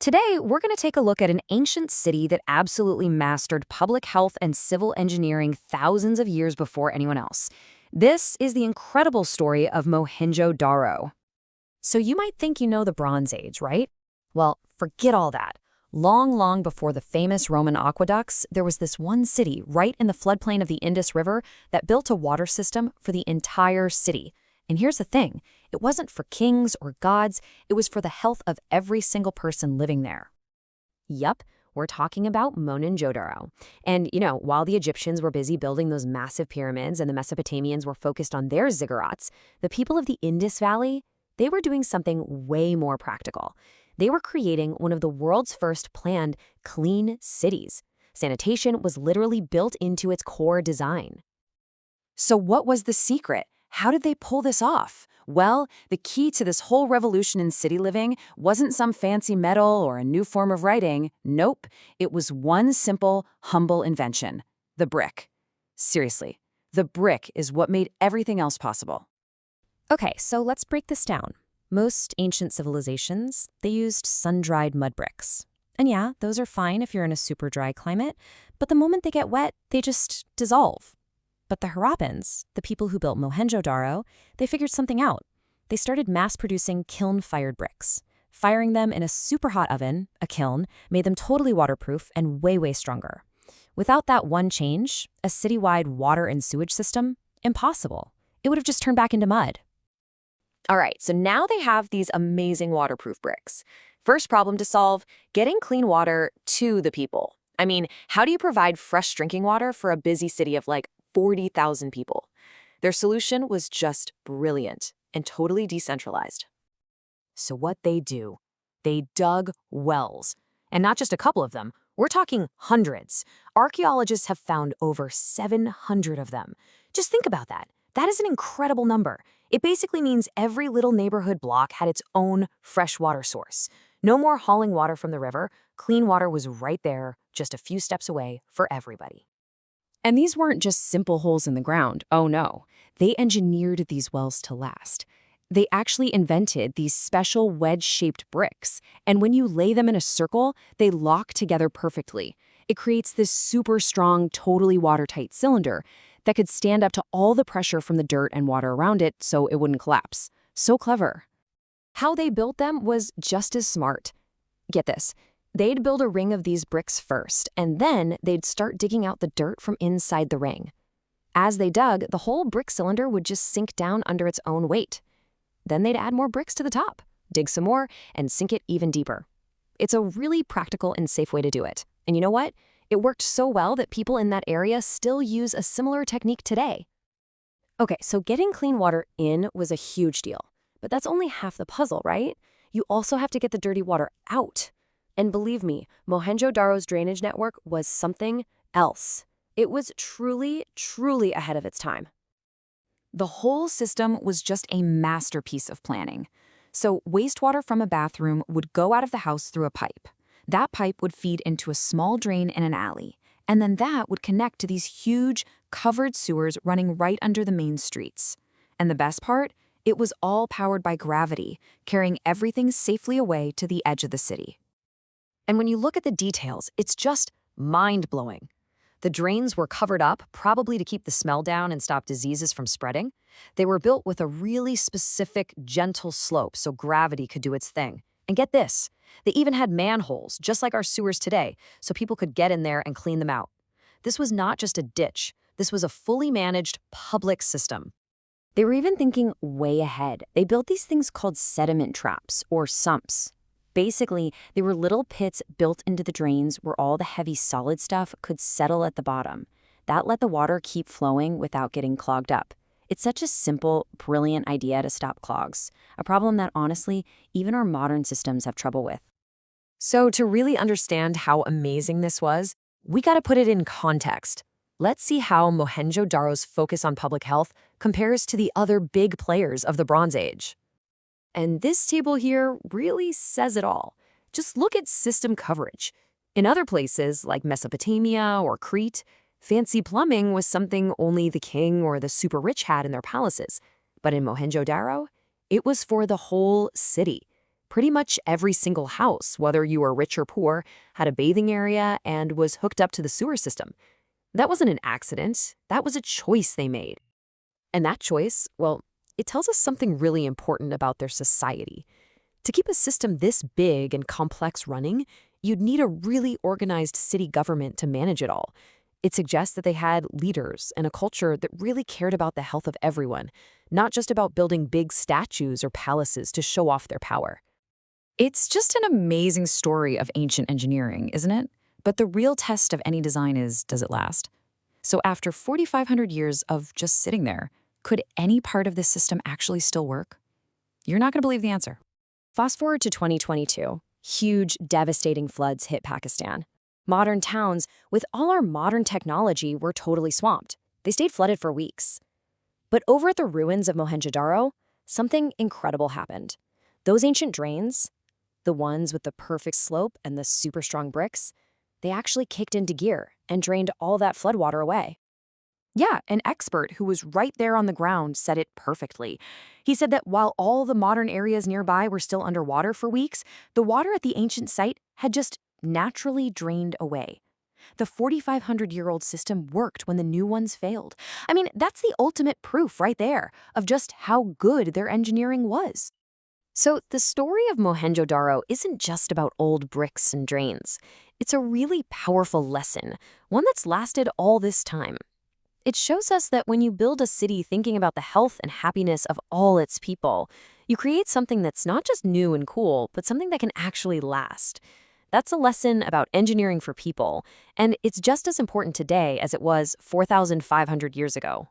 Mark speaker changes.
Speaker 1: Today, we're going to take a look at an ancient city that absolutely mastered public health and civil engineering thousands of years before anyone else. This is the incredible story of Mohenjo-Daro. So you might think you know the Bronze Age, right? Well, forget all that. Long before the famous Roman aqueducts, there was this one city right in the floodplain of the Indus River that built a water system for the entire city. And here's the thing, it wasn't for kings or gods, it was for the health of every single person living there. Yup, we're talking about Mohenjo-Daro. And, while the Egyptians were busy building those massive pyramids and the Mesopotamians were focused on their ziggurats, the people of the Indus Valley, they were doing something way more practical. They were creating one of the world's first planned clean cities. Sanitation was literally built into its core design. So what was the secret? How did they pull this off? Well, the key to this whole revolution in city living wasn't some fancy metal or a new form of writing. Nope, it was one simple, humble invention, the brick. Seriously, the brick is what made everything else possible.
Speaker 2: Okay, so let's break this down. Most ancient civilizations, they used sun-dried mud bricks. And yeah, those are fine if you're in a super dry climate, but the moment they get wet, they just dissolve. But the Harappans, the people who built Mohenjo-Daro, they figured something out. They started mass-producing kiln-fired bricks. Firing them in a super hot oven, a kiln, made them totally waterproof and way stronger. Without that one change, a citywide water and sewage system, impossible. It would have just turned back into mud.
Speaker 1: All right, so now they have these amazing waterproof bricks. First problem to solve, getting clean water to the people. I mean, how do you provide fresh drinking water for a busy city of like 40,000 people? Their solution was just brilliant and totally decentralized. So what they do, they dug wells. And not just a couple of them, we're talking hundreds. Archaeologists have found over 700 of them. Just think about that. That is an incredible number. It basically means every little neighborhood block had its own fresh water source. No more hauling water from the river. Clean water was right there, just a few steps away for everybody. And these weren't just simple holes in the ground. Oh no, they engineered these wells to last. They actually invented these special wedge-shaped bricks, and when you lay them in a circle, they lock together perfectly. It creates this super strong, totally watertight cylinder that could stand up to all the pressure from the dirt and water around it so it wouldn't collapse. So clever. How they built them was just as smart. Get this. They'd build a ring of these bricks first, and then they'd start digging out the dirt from inside the ring. As they dug, the whole brick cylinder would just sink down under its own weight. Then they'd add more bricks to the top, dig some more, and sink it even deeper. It's a really practical and safe way to do it. And you know what? It worked so well that people in that area still use a similar technique today. Okay, so getting clean water in was a huge deal. But that's only half the puzzle, right? You also have to get the dirty water out. And believe me, Mohenjo-Daro's drainage network was something else. It was truly ahead of its time. The whole system was just a masterpiece of planning. So wastewater from a bathroom would go out of the house through a pipe. That pipe would feed into a small drain in an alley, and then that would connect to these huge, covered sewers running right under the main streets. And the best part? It was all powered by gravity, carrying everything safely away to the edge of the city. And when you look at the details, it's just mind-blowing. The drains were covered up, probably to keep the smell down and stop diseases from spreading. They were built with a really specific, gentle slope so gravity could do its thing. And get this, they even had manholes, just like our sewers today, so people could get in there and clean them out. This was not just a ditch. This was a fully managed public system. They were even thinking way ahead. They built these things called sediment traps, or sumps. Basically, they were little pits built into the drains where all the heavy solid stuff could settle at the bottom. That let the water keep flowing without getting clogged up. It's such a simple, brilliant idea to stop clogs, a problem that honestly, even our modern systems have trouble with. So to really understand how amazing this was, we gotta put it in context. Let's see how Mohenjo-Daro's focus on public health compares to the other big players of the Bronze Age. And this table here really says it all. Just look at system coverage. In other places, like Mesopotamia or Crete, fancy plumbing was something only the king or the super rich had in their palaces. But in Mohenjo-Daro, it was for the whole city. Pretty much every single house, whether you were rich or poor, had a bathing area and was hooked up to the sewer system. That wasn't an accident. That was a choice they made. And that choice, well, it tells us something really important about their society. To keep a system this big and complex running, you'd need a really organized city government to manage it all. It suggests that they had leaders and a culture that really cared about the health of everyone, not just about building big statues or palaces to show off their power.
Speaker 2: It's just an amazing story of ancient engineering, isn't it? But the real test of any design is, does it last? So after 4,500 years of just sitting there, could any part of this system actually still work? You're not going to believe the answer.
Speaker 1: Fast forward to 2022. Huge, devastating floods hit Pakistan. Modern towns, with all our modern technology, were totally swamped. They stayed flooded for weeks. But over at the ruins of Mohenjo-Daro, something incredible happened. Those ancient drains, the ones with the perfect slope and the super strong bricks, they actually kicked into gear and drained all that floodwater away. Yeah, an expert who was right there on the ground said it perfectly. He said that while all the modern areas nearby were still underwater for weeks, the water at the ancient site had just naturally drained away. The 4,500-year-old system worked when the new ones failed. I mean, that's the ultimate proof right there of just how good their engineering was. So the story of Mohenjo-Daro isn't just about old bricks and drains. It's a really powerful lesson, one that's lasted all this time. It shows us that when you build a city thinking about the health and happiness of all its people, you create something that's not just new and cool, but something that can actually last. That's a lesson about engineering for people, and it's just as important today as it was 4,500 years ago.